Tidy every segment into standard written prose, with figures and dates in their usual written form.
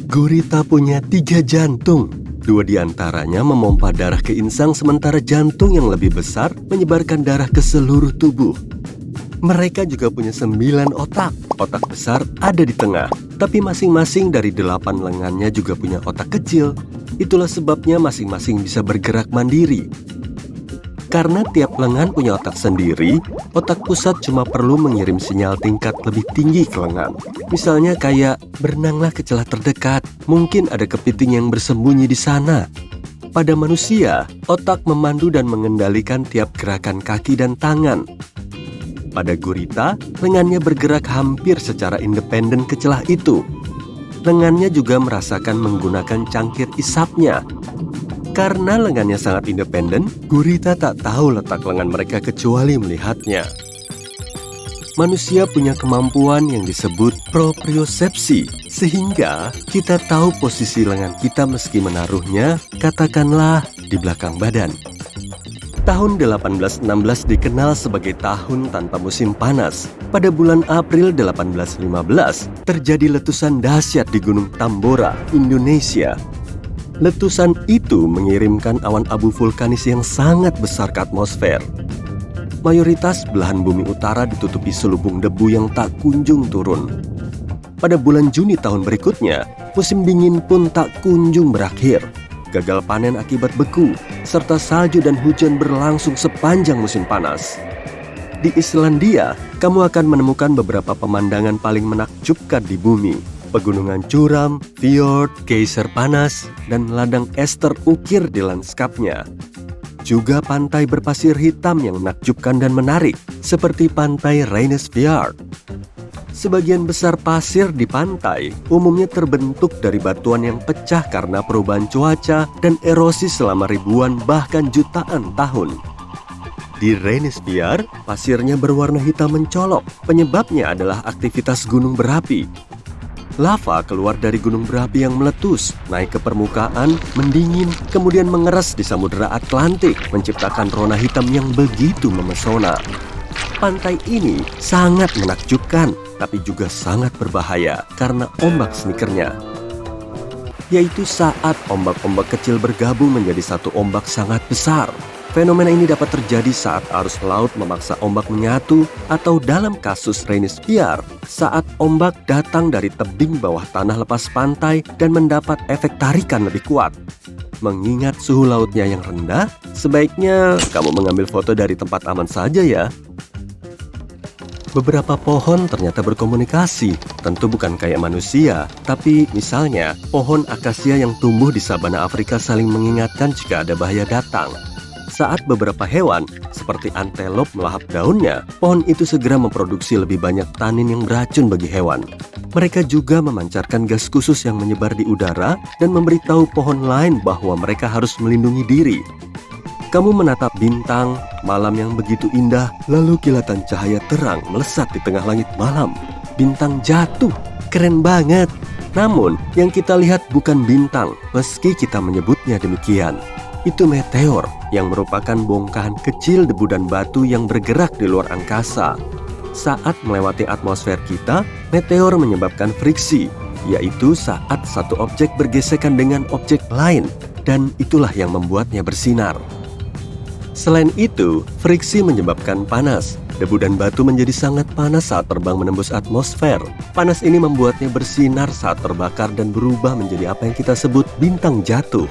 Gurita punya 3 jantung. 2 diantaranya memompa darah ke insang, sementara jantung yang lebih besar menyebarkan darah ke seluruh tubuh. Mereka juga punya 9 otak. Otak besar ada di tengah, tapi masing-masing dari 8 lengannya juga punya otak kecil. Itulah sebabnya masing-masing bisa bergerak mandiri. Karena tiap lengan punya otak sendiri, otak pusat cuma perlu mengirim sinyal tingkat lebih tinggi ke lengan. Misalnya kayak, berenanglah ke celah terdekat, mungkin ada kepiting yang bersembunyi di sana. Pada manusia, otak memandu dan mengendalikan tiap gerakan kaki dan tangan. Pada gurita, lengannya bergerak hampir secara independen ke celah itu. Lengannya juga merasakan menggunakan cangkir isapnya. Karena lengannya sangat independen, gurita tak tahu letak lengan mereka kecuali melihatnya. Manusia punya kemampuan yang disebut propriosepsi, sehingga kita tahu posisi lengan kita meski menaruhnya, katakanlah, di belakang badan. Tahun 1816 dikenal sebagai tahun tanpa musim panas. Pada bulan April 1815, terjadi letusan dahsyat di Gunung Tambora, Indonesia. Letusan itu mengirimkan awan abu vulkanis yang sangat besar ke atmosfer. Mayoritas belahan bumi utara ditutupi selubung debu yang tak kunjung turun. Pada bulan Juni tahun berikutnya, musim dingin pun tak kunjung berakhir. Gagal panen akibat beku, serta salju dan hujan berlangsung sepanjang musim panas. Di Islandia, kamu akan menemukan beberapa pemandangan paling menakjubkan di bumi. Pegunungan curam, fjord, geyser panas, dan ladang es terukir di lanskapnya. Juga pantai berpasir hitam yang menakjubkan dan menarik, seperti pantai Reynisfjord. Sebagian besar pasir di pantai umumnya terbentuk dari batuan yang pecah karena perubahan cuaca dan erosi selama ribuan bahkan jutaan tahun. Di Reynisfjord, pasirnya berwarna hitam mencolok. Penyebabnya adalah aktivitas gunung berapi. Lava keluar dari gunung berapi yang meletus, naik ke permukaan, mendingin, kemudian mengeras di Samudra Atlantik, menciptakan rona hitam yang begitu memesona. Pantai ini sangat menakjubkan, tapi juga sangat berbahaya karena ombak sneakernya. Yaitu saat ombak-ombak kecil bergabung menjadi satu ombak sangat besar. Fenomena ini dapat terjadi saat arus laut memaksa ombak menyatu, atau dalam kasus Reynisfjord, saat ombak datang dari tebing bawah tanah lepas pantai dan mendapat efek tarikan lebih kuat. Mengingat suhu lautnya yang rendah, sebaiknya kamu mengambil foto dari tempat aman saja ya. Beberapa pohon ternyata berkomunikasi, tentu bukan kayak manusia, tapi misalnya pohon akasia yang tumbuh di sabana Afrika saling mengingatkan jika ada bahaya datang. Saat beberapa hewan, seperti antelop melahap daunnya, pohon itu segera memproduksi lebih banyak tanin yang beracun bagi hewan. Mereka juga memancarkan gas khusus yang menyebar di udara dan memberitahu pohon lain bahwa mereka harus melindungi diri. Kamu menatap bintang, malam yang begitu indah, lalu kilatan cahaya terang melesat di tengah langit malam. Bintang jatuh, keren banget. Namun, yang kita lihat bukan bintang, meski kita menyebutnya demikian. Itu meteor yang merupakan bongkahan kecil debu dan batu yang bergerak di luar angkasa. Saat melewati atmosfer kita, meteor menyebabkan friksi, yaitu saat satu objek bergesekan dengan objek lain, dan itulah yang membuatnya bersinar. Selain itu, friksi menyebabkan panas. Debu dan batu menjadi sangat panas saat terbang menembus atmosfer. Panas ini membuatnya bersinar saat terbakar dan berubah menjadi apa yang kita sebut bintang jatuh.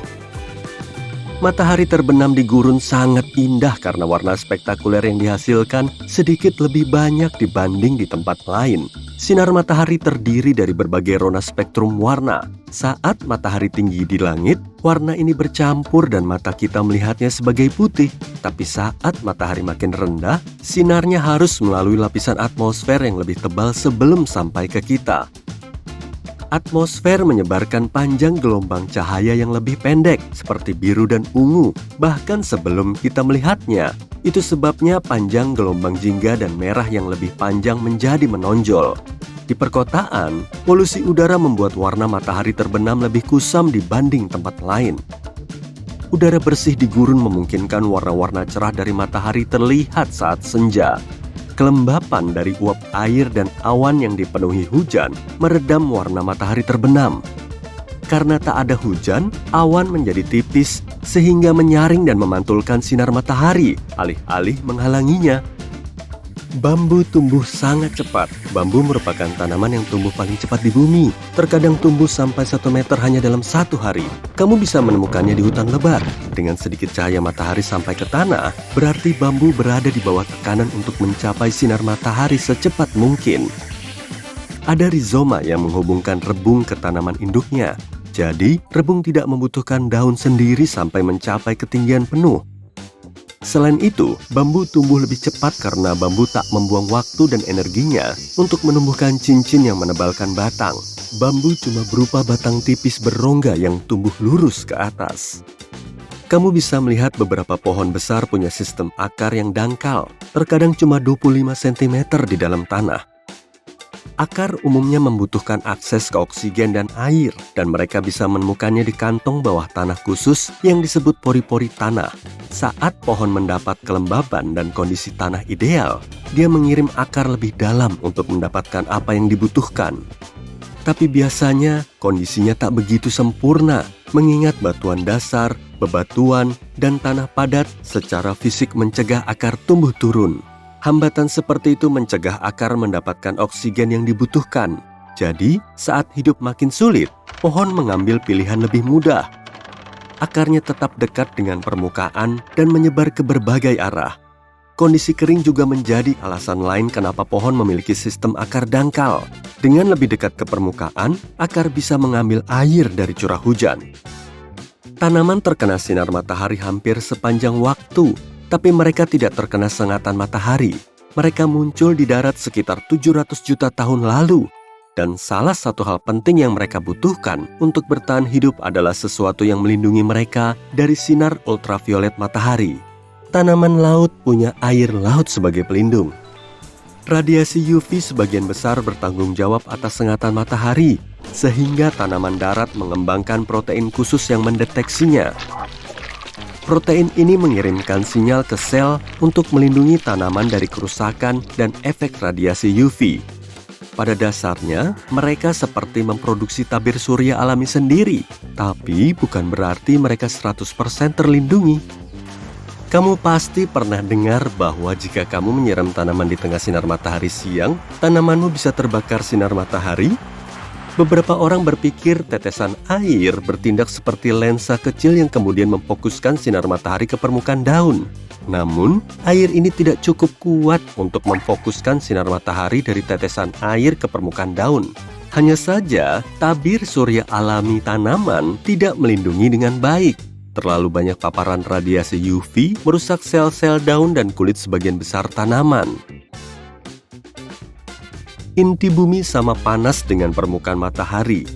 Matahari terbenam di gurun sangat indah karena warna spektakuler yang dihasilkan sedikit lebih banyak dibanding di tempat lain. Sinar matahari terdiri dari berbagai rona spektrum warna. Saat matahari tinggi di langit, warna ini bercampur dan mata kita melihatnya sebagai putih. Tapi saat matahari makin rendah, sinarnya harus melalui lapisan atmosfer yang lebih tebal sebelum sampai ke kita. Atmosfer menyebarkan panjang gelombang cahaya yang lebih pendek, seperti biru dan ungu, bahkan sebelum kita melihatnya. Itu sebabnya panjang gelombang jingga dan merah yang lebih panjang menjadi menonjol. Di perkotaan, polusi udara membuat warna matahari terbenam lebih kusam dibanding tempat lain. Udara bersih di gurun memungkinkan warna-warna cerah dari matahari terlihat saat senja. Kelembapan dari uap air dan awan yang dipenuhi hujan meredam warna matahari terbenam. Karena tak ada hujan, awan menjadi tipis sehingga menyaring dan memantulkan sinar matahari, alih-alih menghalanginya. Bambu tumbuh sangat cepat. Bambu merupakan tanaman yang tumbuh paling cepat di bumi. Terkadang tumbuh sampai 1 meter hanya dalam 1 hari. Kamu bisa menemukannya di hutan lebat. Dengan sedikit cahaya matahari sampai ke tanah, berarti bambu berada di bawah tekanan untuk mencapai sinar matahari secepat mungkin. Ada rizoma yang menghubungkan rebung ke tanaman induknya. Jadi, rebung tidak membutuhkan daun sendiri sampai mencapai ketinggian penuh. Selain itu, bambu tumbuh lebih cepat karena bambu tak membuang waktu dan energinya untuk menumbuhkan cincin yang menebalkan batang. Bambu cuma berupa batang tipis berongga yang tumbuh lurus ke atas. Kamu bisa melihat beberapa pohon besar punya sistem akar yang dangkal, terkadang cuma 25 cm di dalam tanah. Akar umumnya membutuhkan akses ke oksigen dan air, dan mereka bisa menemukannya di kantong bawah tanah khusus yang disebut pori-pori tanah. Saat pohon mendapat kelembaban dan kondisi tanah ideal, dia mengirim akar lebih dalam untuk mendapatkan apa yang dibutuhkan. Tapi biasanya kondisinya tak begitu sempurna, mengingat batuan dasar, bebatuan, dan tanah padat secara fisik mencegah akar tumbuh turun. Hambatan seperti itu mencegah akar mendapatkan oksigen yang dibutuhkan. Jadi, saat hidup makin sulit, pohon mengambil pilihan lebih mudah. Akarnya tetap dekat dengan permukaan dan menyebar ke berbagai arah. Kondisi kering juga menjadi alasan lain kenapa pohon memiliki sistem akar dangkal. Dengan lebih dekat ke permukaan, akar bisa mengambil air dari curah hujan. Tanaman terkena sinar matahari hampir sepanjang waktu, tapi mereka tidak terkena sengatan matahari. Mereka muncul di darat sekitar 700 juta tahun lalu. Dan salah satu hal penting yang mereka butuhkan untuk bertahan hidup adalah sesuatu yang melindungi mereka dari sinar ultraviolet matahari. Tanaman laut punya air laut sebagai pelindung. Radiasi UV sebagian besar bertanggung jawab atas sengatan matahari, sehingga tanaman darat mengembangkan protein khusus yang mendeteksinya. Protein ini mengirimkan sinyal ke sel untuk melindungi tanaman dari kerusakan dan efek radiasi UV. Pada dasarnya, mereka seperti memproduksi tabir surya alami sendiri, tapi bukan berarti mereka 100% terlindungi. Kamu pasti pernah dengar bahwa jika kamu menyiram tanaman di tengah sinar matahari siang, tanamanmu bisa terbakar sinar matahari. Beberapa orang berpikir tetesan air bertindak seperti lensa kecil yang kemudian memfokuskan sinar matahari ke permukaan daun. Namun, air ini tidak cukup kuat untuk memfokuskan sinar matahari dari tetesan air ke permukaan daun. Hanya saja, tabir surya alami tanaman tidak melindungi dengan baik. Terlalu banyak paparan radiasi UV merusak sel-sel daun dan kulit sebagian besar tanaman. Inti bumi sama panas dengan permukaan matahari.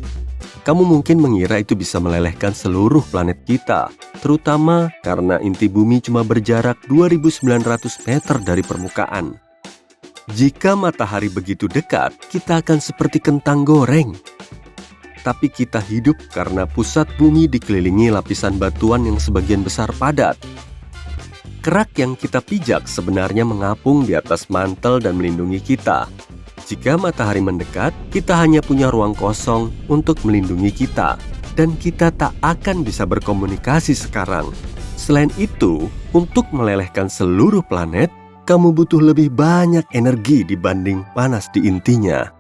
Kamu mungkin mengira itu bisa melelehkan seluruh planet kita, terutama karena inti bumi cuma berjarak 2.900 meter dari permukaan. Jika matahari begitu dekat, kita akan seperti kentang goreng. Tapi kita hidup karena pusat bumi dikelilingi lapisan batuan yang sebagian besar padat. Kerak yang kita pijak sebenarnya mengapung di atas mantel dan melindungi kita. Jika matahari mendekat, kita hanya punya ruang kosong untuk melindungi kita, dan kita tak akan bisa berkomunikasi sekarang. Selain itu, untuk melelehkan seluruh planet, kamu butuh lebih banyak energi dibanding panas di intinya.